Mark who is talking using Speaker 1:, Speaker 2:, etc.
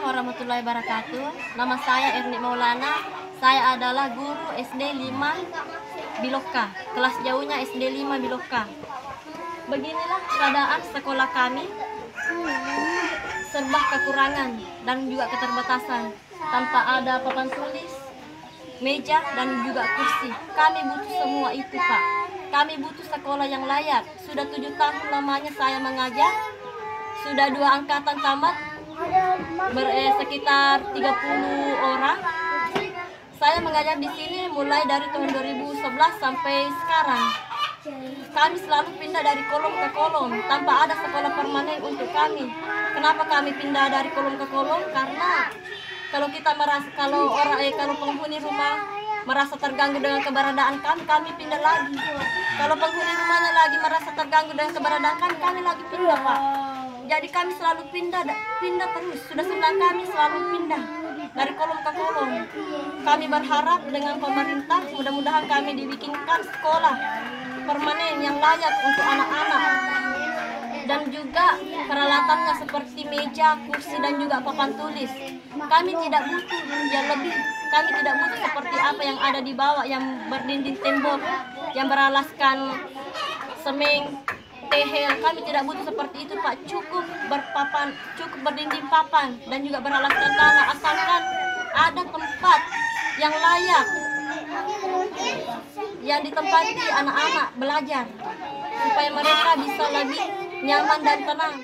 Speaker 1: warahmatullahi wabarakatuh. Nama saya Erni Maulana. Saya adalah guru SD 5 Biloka. Kelas jauhnya SD 5 Biloka. Beginilah keadaan sekolah kami. Serba kekurangan dan juga keterbatasan. Tanpa ada papan tulis, meja dan juga kursi. Kami butuh semua itu, Pak. Kami butuh sekolah yang layak. Sudah 7 tahun lamanya saya mengajar. Sudah 2 angkatan tamat. Sekitar 30 orang. Saya mengajar di sini mulai dari tahun 2011 sampai sekarang. Kami selalu pindah dari kolom ke kolom tanpa ada sekolah permanen untuk kami. Kenapa kami pindah dari kolom ke kolom? Karena kalau kita merasa kalau penghuni rumah merasa terganggu dengan keberadaan kami pindah lagi. Kalau penghuni rumahnya lagi merasa terganggu dengan keberadaan kami lagi pindah, Pak. Jadi kami selalu pindah terus. Sudah 9 kami selalu pindah dari kolom ke kolom. Kami berharap dengan pemerintah mudah-mudahan kami dibikinkan sekolah permanen yang layak untuk anak-anak. Dan juga peralatannya seperti meja, kursi dan juga papan tulis. Kami tidak butuh yang lebih. Kami tidak butuh seperti apa yang ada di bawah yang berdinding tembok, yang beralaskan semeng, tehel. Kami tidak butuh seperti itu, Pak. Cukup berdinding papan dan juga beralaskan tanah, asalkan ada tempat yang layak yang ditempati anak-anak belajar supaya mereka bisa lebih nyaman dan tenang.